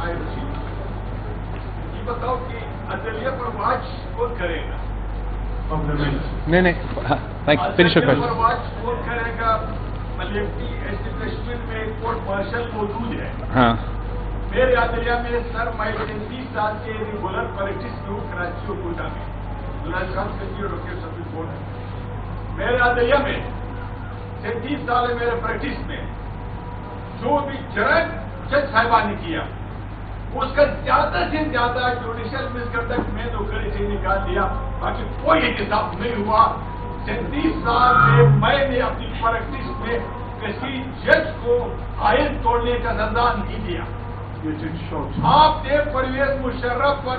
آئے رشید یہ بتاؤ کہ عدلیہ پر واچ کون کرے گا؟ نہیں فنش عدلیہ پر واچ کون کرے گا؟ ملیکٹی ایسٹیبلشمنٹ میں کورٹ مارشل موجود ہے. ہاں میرے عدلیہ میں سر میں 33 سال کے ریگولر پریکٹس میں ہوں کراچی اور کوئٹہ میں. ڈاکٹر سبزی کورٹ ہے میرے عدلیہ میں. 33 سال ہے میرے پریکٹس میں. جو بھی جرائم جج صاحبان نے کیا اس کا زیادہ سے زیادہ جوڈیشل مسکنڈکٹ میں نوکری سے نکال دیا. باقی کوئی انتظام نہیں ہوا. 33 سال میں نے اپنی پریکٹس میں کسی جج کو آئین توڑنے کا سزا نہیں دیا. آپ نے پرویز مشرف پر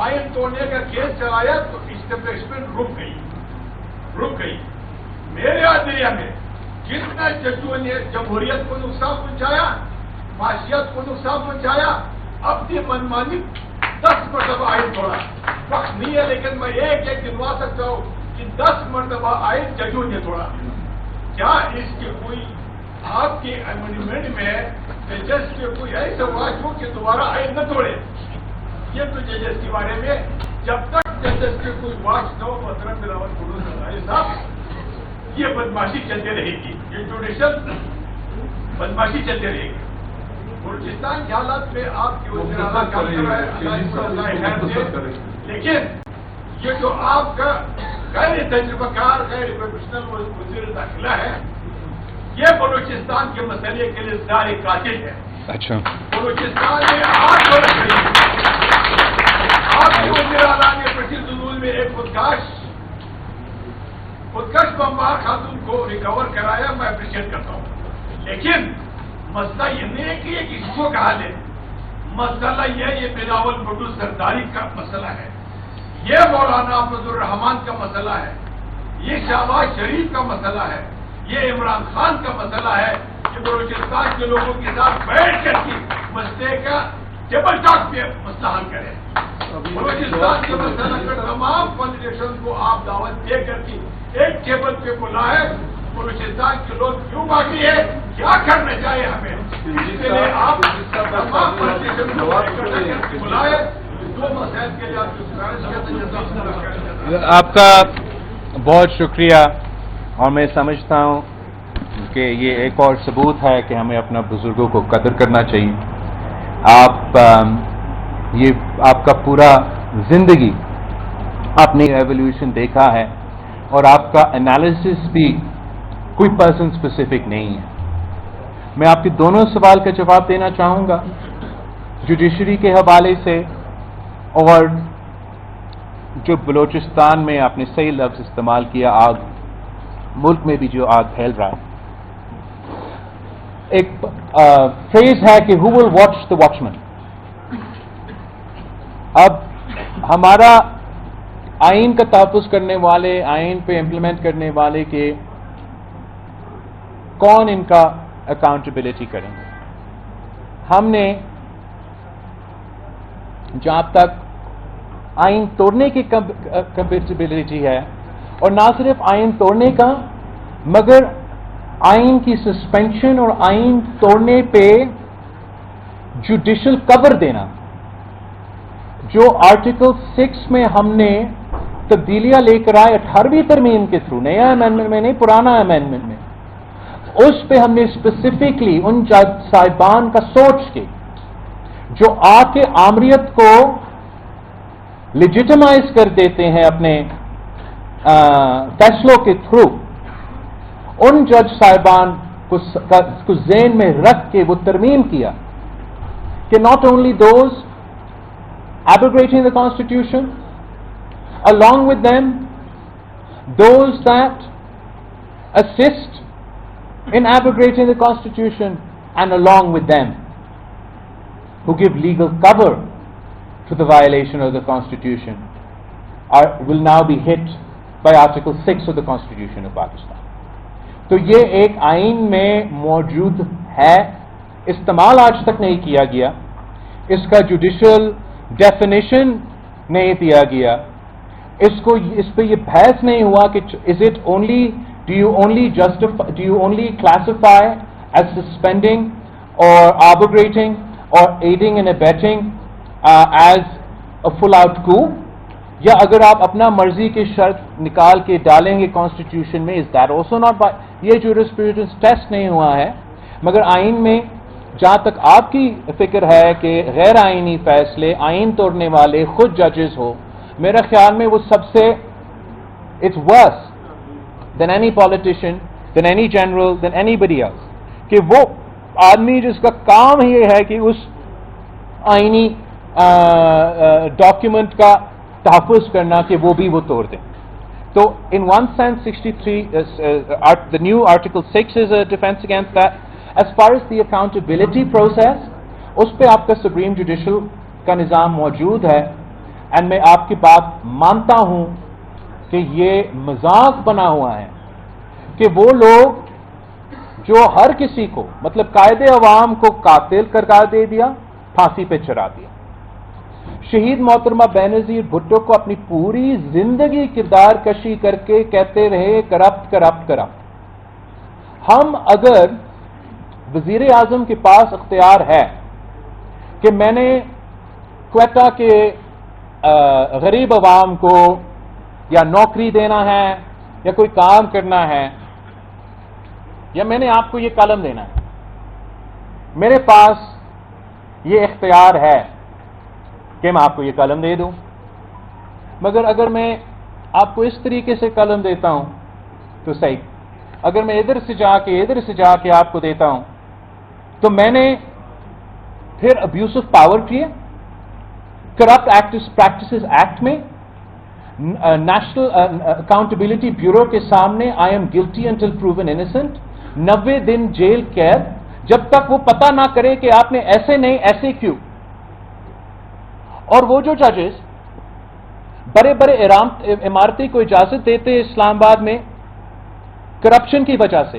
آئین توڑنے کا کیس چلایا تو اسٹیبلشمنٹ رک گئی. میرے عدلیہ میں جتنا ججوں نے جمہوریت کو نقصان پہنچایا, معاشیت کو نقصان پہنچایا, اپنی منمانی 10 مرتبہ آئین توڑا. وقت نہیں ہے لیکن میں ایک گنوا سکتا ہوں کہ 10 مرتبہ آئین ججوں نے توڑا. کیا اس کے کوئی آپ کے امینڈمنٹ میں ججز کے کوئی ایسا واچ ہو کہ دوبارہ آئین نہ توڑے؟ یہ تو ججز کے بارے میں جب تک ججز کے کوئی واچ نہ ہو محترم بلاول قدوس صاحب یہ بدماشی چلتی رہے گی. یہ جوڈیشل بدماشی چلتی رہے گی. بلوچستان کے حالات میں آپ کے وزیر اعلیٰ کام کر رہے ہیں لیکن یہ جو آپ کا غیر تجربہ کار غیر پروفیشنل وزیر داخلہ ہے یہ بلوچستان کے مسئلے کے لیے زار قاتل ہے. اچھا بلوچستان میں آپ کے وزیر اعلیٰ نے پرسل زنول میں ایک خودکش بمبار خاتون کو ریکور کرایا. میں اپریشیٹ کرتا ہوں لیکن مسئلہ یہ نہیں ہے کہ یہ کسی کو کہا لے. مسئلہ یہ بلاول بھٹو سرداری کا مسئلہ ہے, یہ مولانا فضل الرحمان کا مسئلہ ہے, یہ شہباز شریف کا مسئلہ ہے, یہ عمران خان کا مسئلہ ہے کہ بلوچستان کے لوگوں کے ساتھ بیٹھ کر کے مسئلے کا ٹیبل ٹاک پہ مسئلہ حل کریں. بلوچستان کے مسئلہ کا تمام فیڈریشن کو آپ دعوت دے کر کے ایک ٹیبل پہ بلائے. بلوچستان کے لوگ کیوں باقی ہے, کیا کرنا چاہیے ہمیں, اس کے لیے آپ تمام فیڈریشن کو بلائے. دو مسائل کے لیے آپ کا بہت شکریہ اور میں سمجھتا ہوں کہ یہ ایک اور ثبوت ہے کہ ہمیں اپنا بزرگوں کو قدر کرنا چاہیے. آپ کا پورا زندگی آپ نے ایولیوشن دیکھا ہے اور آپ کا انالیسس بھی کوئی پرسن اسپیسیفک نہیں ہے. میں آپ کے دونوں سوال کا جواب دینا چاہوں گا جوڈیشری کے حوالے سے اور جو بلوچستان میں آپ نے صحیح لفظ استعمال کیا آگ, ملک میں بھی جو آگ پھیل رہا ہے. ایک فریز ہے کہ who will watch the watchman. اب ہمارا آئین کا تحفظ کرنے والے, آئین پہ امپلیمنٹ کرنے والے کے کون ان کا اکاؤنٹیبلٹی کریں گے؟ ہم نے جہاں تک آئین توڑنے کی کمپیٹیبلٹی ہے, اور نہ صرف آئین توڑنے کا مگر آئین کی سسپینشن اور آئین توڑنے پہ جوڈیشل کور دینا, جو آرٹیکل 6 میں ہم نے تبدیلیاں لے کر آئے 18ویں ترمیم کے تھرو, نیا امینڈمنٹ میں نہیں پرانا امینڈمنٹ میں, اس پہ ہم نے اسپیسیفکلی ان جج صاحبان کا سوچ کے جو آ کے آمریت کو لیجیٹمائز کر دیتے ہیں اپنے فیصلوں کے تھرو, ان جج صاحبان کو ذہن میں رکھ کے وہ ترمیم کیا کہ not only those abrogating the Constitution, along with them those that assist in abrogating the Constitution, and along with them who give legal cover to the violation of the Constitution will now be hit by Article 6 of the Constitution of Pakistan. تو یہ ایک آئین میں موجود ہے, استعمال آج تک نہیں کیا گیا, اس کا جوڈیشل ڈیفینیشن نہیں دیا گیا, اس پہ یہ بحث نہیں ہوا کہ do you only classify as suspending or abrogating or aiding and abetting as a full out coup, یا اگر آپ اپنا مرضی کی شرط نکال کے ڈالیں گے کانسٹیٹیوشن میں, is that also not by. یہ جورسپروڈنس ٹیسٹ نہیں ہوا ہے, مگر آئین میں جہاں تک آپ کی فکر ہے کہ غیر آئینی فیصلے آئین توڑنے والے خود ججز ہو, میرا خیال میں وہ سب سے it's worse than any politician, than any general, than anybody else, کہ وہ آدمی جس کا کام یہ ہے کہ اس آئینی ڈاکیومنٹ کا تحفظ کرنا کہ وہ بھی وہ توڑ دیں. تو in one sense 63 the new article 6 is a defense against that. As far as the accountability process, اس پہ آپ کا سپریم جوڈیشل کا نظام موجود ہے, اینڈ میں آپ کی بات مانتا ہوں کہ یہ مذاق بنا ہوا ہے کہ وہ لوگ جو ہر کسی کو, مطلب قائد عوام کو قاتل قرار دے دیا, پھانسی پہ چڑھا دیا. شہید محترمہ بینظیر بھٹو کو اپنی پوری زندگی کردار کشی کر کے کہتے رہے کرپٹ کرپٹ کرپٹ. ہم اگر وزیر اعظم کے پاس اختیار ہے کہ میں نے کوئٹہ کے غریب عوام کو یا نوکری دینا ہے یا کوئی کام کرنا ہے, یا میں نے آپ کو یہ قلم دینا ہے, میرے پاس یہ اختیار ہے کہ میں آپ کو یہ قلم دے دوں. مگر اگر میں آپ کو اس طریقے سے قلم دیتا ہوں تو صحیح, اگر میں ادھر سے جا کے آپ کو دیتا ہوں تو میں نے پھر ابیوز آف پاور کیے. کرپٹ پریکٹسز ایکٹ میں نیشنل اکاؤنٹیبلٹی بیورو کے سامنے I am guilty until proven innocent, 90 دن جیل قید, جب تک وہ پتہ نہ کرے کہ آپ نے ایسے نہیں ایسے کیوں. اور وہ جو ججز بڑے بڑے عمارتیں کو اجازت دیتے اسلام آباد میں کرپشن کی وجہ سے,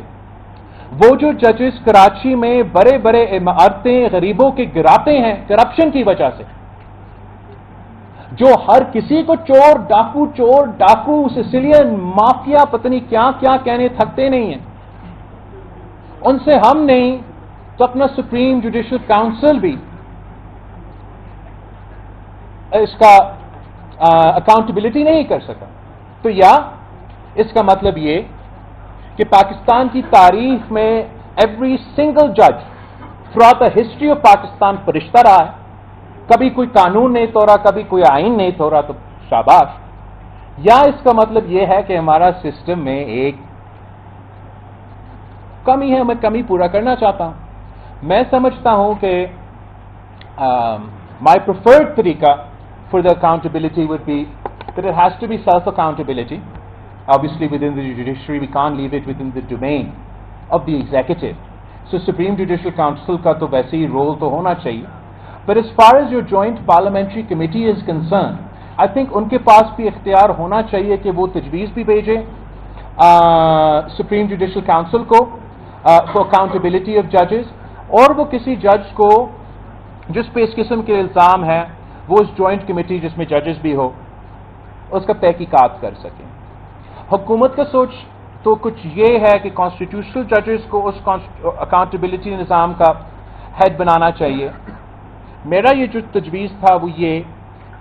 وہ جو ججز کراچی میں بڑے بڑے عمارتیں غریبوں کے گراتے ہیں کرپشن کی وجہ سے, جو ہر کسی کو چور ڈاکو سسیلین مافیا پتہ نہیں کیا کیا کہنے تھکتے نہیں ہیں, ان سے ہم نہیں تو اپنا سپریم جوڈیشل کاؤنسل بھی اس کا اکاؤنٹیبلٹی نہیں کر سکا. تو یا اس کا مطلب یہ کہ پاکستان کی تاریخ میں ایوری سنگل جج through the history of Pakistan فرشتہ رہا ہے, کبھی کوئی قانون نہیں توڑا, کبھی کوئی آئین نہیں توڑا, تو شاباش. یا اس کا مطلب یہ ہے کہ ہمارا سسٹم میں ایک کمی ہے, میں کمی پورا کرنا چاہتا ہوں. میں سمجھتا ہوں کہ my preferred طریقہ for the accountability would be that it has to be self-accountability. Obviously within the judiciary we can't leave it within the domain of the executive. So Supreme Judicial Council کا تو ویسے ہی role تو ہونا چاہیے. But as far as your joint parliamentary committee is concerned, I think ان کے پاس بھی اختیار ہونا چاہیے کہ وہ تجویز بھی بھیجیں Supreme Judicial Council کو for accountability of judges, اور وہ کسی جج کو جس پہ اس قسم کے الزام ہے وہ اس جوائنٹ کمیٹی جس میں ججز بھی ہو اس کا تحقیقات کر سکیں. حکومت کا سوچ تو کچھ یہ ہے کہ کانسٹیٹیوشنل ججز کو اس اکاؤنٹیبلٹی نظام کا ہیڈ بنانا چاہیے. میرا یہ جو تجویز تھا وہ یہ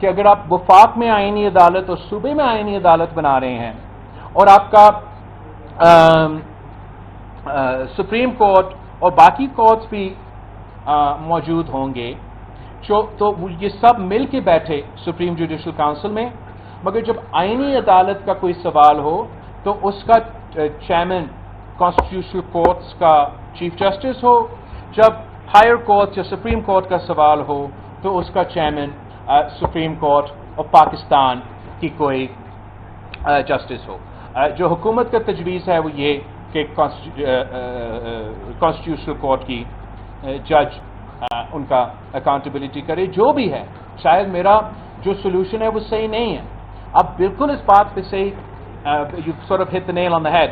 کہ اگر آپ وفاق میں آئینی عدالت اور صوبے میں آئینی عدالت بنا رہے ہیں اور آپ کا سپریم کورٹ اور باقی کورٹس بھی موجود ہوں گے تو یہ سب مل کے بیٹھے سپریم جوڈیشل کاؤنسل میں, مگر جب آئینی عدالت کا کوئی سوال ہو تو اس کا چیئرمین کانسٹیٹیوشنل کورٹس کا چیف جسٹس ہو, جب ہائر کورٹ یا سپریم کورٹ کا سوال ہو تو اس کا chairman supreme court of Pakistan کی کوئی جسٹس ہو. جو حکومت کا تجویز ہے وہ یہ کہ کانسٹیٹیوشنل کورٹ کی جج ان کا اکاؤنٹیبلٹی کرے. جو بھی ہے, شاید میرا جو سولوشن ہے وہ صحیح نہیں ہے. اب بالکل اس بات پہ صحیح you sort of hit the nail on the head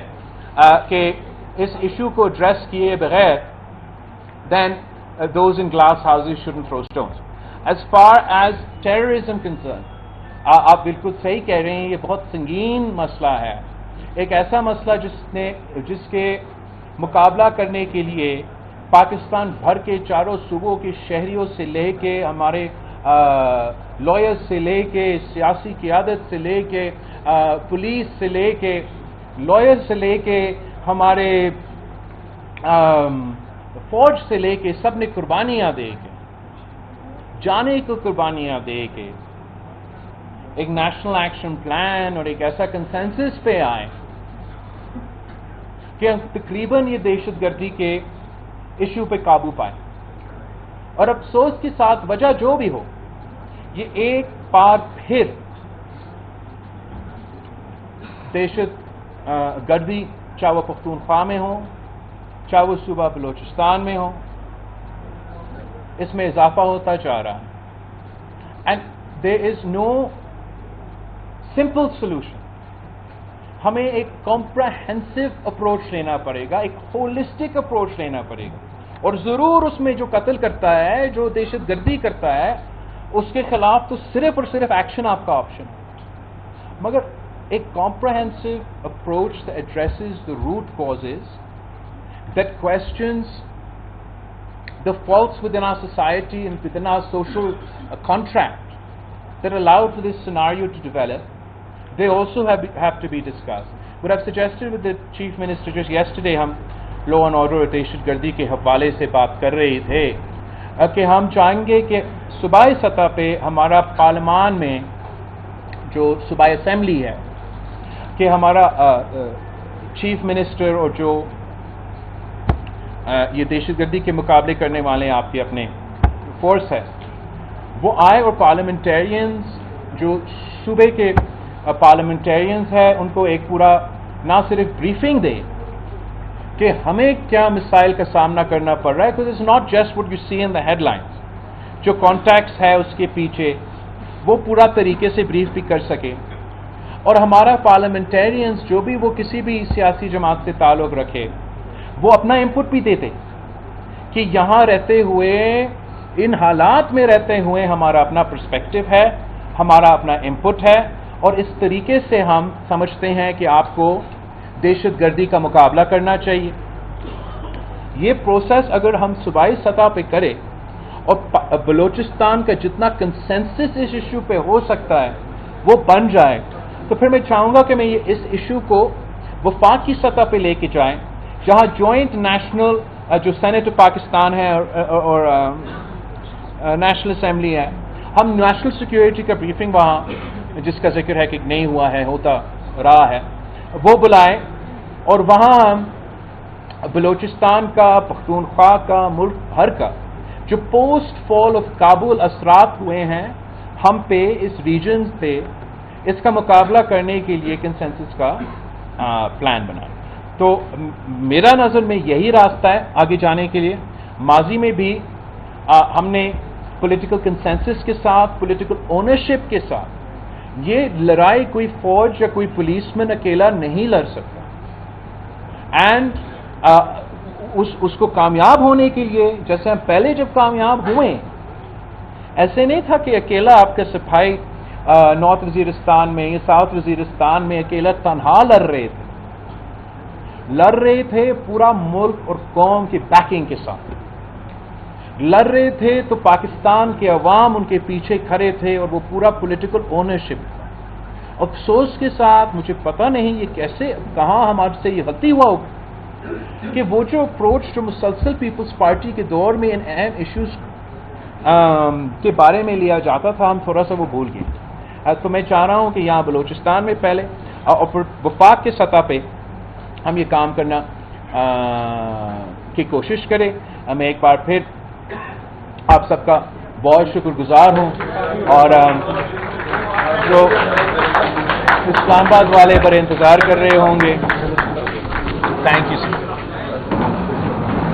کہ اس ایشو کو ایڈریس کیے بغیر then those in glass houses shouldn't throw stones. As far as terrorism concerned, آپ بالکل صحیح کہہ رہے ہیں, یہ بہت سنگین مسئلہ ہے, ایک ایسا مسئلہ جس کے مقابلہ کرنے کے لیے پاکستان بھر کے چاروں صوبوں کے شہریوں سے لے کے ہمارے لائرز سے لے کے سیاسی قیادت سے لے کے پولیس سے لے کے لائر سے لے کے ہمارے فوج سے لے کے سب نے قربانیاں دے کے جانے کو قربانیاں دے کے ایک نیشنل ایکشن پلان اور ایک ایسا کنسنسس پہ آئے کہ تقریباً یہ دہشت گردی کے ایشو پہ قابو پائے. اور افسوس کے ساتھ وجہ جو بھی ہو، یہ ایک بار پھر دہشت گردی چاہے وہ پختونخوا میں ہو چاہے وہ صوبہ بلوچستان میں ہو، اس میں اضافہ ہوتا جا رہا ہے. And there is no simple solution. ہمیں ایک کمپریہنسو اپروچ لینا پڑے گا، ایک ہولسٹک اپروچ لینا پڑے گا. اور ضرور اس میں جو قتل کرتا ہے، جو دہشت گردی کرتا ہے، اس کے خلاف تو صرف اور صرف ایکشن آپ کا آپشن ہے. مگر ایک comprehensive approach that addresses the root causes, that questions the faults within our society and within our social contract that allowed for this scenario to develop, they also have to be discussed. What I've suggested with the Chief Minister just yesterday, ہم law and order اور دہشت گردی کے حوالے سے بات کر رہے تھے کہ ہم چاہیں گے کہ صوبائی سطح پہ ہمارا پارلیمان میں جو صوبائی اسمبلی ہے کہ ہمارا چیف منسٹر اور جو یہ دہشت گردی کے مقابلے کرنے والے ہیں آپ کے اپنے فورس ہے، وہ آئے اور پارلیمنٹیرینز جو صوبے کے پارلیمنٹیرینز ہیں ان کو ایک پورا نہ صرف بریفنگ دے کہ ہمیں کیا مسائل کا سامنا کرنا پڑ رہا ہے. because it's not just what you see in the headlines. جو کانٹیکٹس ہے اس کے پیچھے وہ پورا طریقے سے بریف بھی کر سکے. اور ہمارا پارلیمنٹیرینز جو بھی وہ کسی بھی سیاسی جماعت سے تعلق رکھے وہ اپنا انپٹ بھی دیتے کہ یہاں رہتے ہوئے ان حالات میں رہتے ہوئے ہمارا اپنا پرسپیکٹو ہے، ہمارا اپنا انپٹ ہے، اور اس طریقے سے ہم سمجھتے ہیں کہ آپ کو دہشت گردی کا مقابلہ کرنا چاہیے. یہ پروسیس اگر ہم صوبائی سطح پہ کریں اور بلوچستان کا جتنا کنسنسس اس ایشو پہ ہو سکتا ہے وہ بن جائے تو پھر میں چاہوں گا کہ میں اس ایشو کو وفاق کی سطح پہ لے کے جائیں، جہاں جوائنٹ نیشنل جو سینٹ آف پاکستان ہے اور نیشنل اسمبلی ہے، ہم نیشنل سیکیورٹی کا بریفنگ وہاں جس کا ذکر ہے کہ نہیں ہوا ہے، ہوتا رہا ہے، وہ بلائیں اور وہاں ہم بلوچستان کا، پختونخوا کا، ملک بھر کا جو پوسٹ فال آف کابل اثرات ہوئے ہیں ہم پہ، اس ریجن پہ، اس کا مقابلہ کرنے کے لیے کنسنسس کا پلان بنائیں. تو میرا نظر میں یہی راستہ ہے آگے جانے کے لیے. ماضی میں بھی ہم نے پولیٹیکل کنسنسس کے ساتھ، پولیٹیکل اونرشپ کے ساتھ یہ لڑائی کوئی فوج یا کوئی پولیس مین اکیلا نہیں لڑ سکتا. اینڈ اس کو کامیاب ہونے کے لیے جیسے ہم پہلے جب کامیاب ہوئے ایسے نہیں تھا کہ اکیلا آپ کا سپاہی نارتھ وزیرستان میں یا ساؤتھ وزیرستان میں اکیلا تنہا لڑ رہے تھے پورا ملک اور قوم کی بیکنگ کے ساتھ لڑ رہے تھے. تو پاکستان کے عوام ان کے پیچھے کھڑے تھے اور وہ پورا پولیٹیکل اونرشپ. افسوس کے ساتھ مجھے پتہ نہیں یہ کیسے کہاں ہمارے سے یہ غلطی ہوا ہوگا کہ وہ جو اپروچ جو مسلسل پیپلز پارٹی کے دور میں ان اہم ایشوز کے بارے میں لیا جاتا تھا ہم تھوڑا سا وہ بھول گئے. تو میں چاہ رہا ہوں کہ یہاں بلوچستان میں پہلے اور پھر وفاق کے سطح پہ ہم یہ کام کرنا کی کوشش کریں. میں ایک بار پھر آپ سب کا بہت شکر گزار ہوں اور جو اسلام آباد والے بڑے انتظار کر رہے ہوں گے. Thank you sir.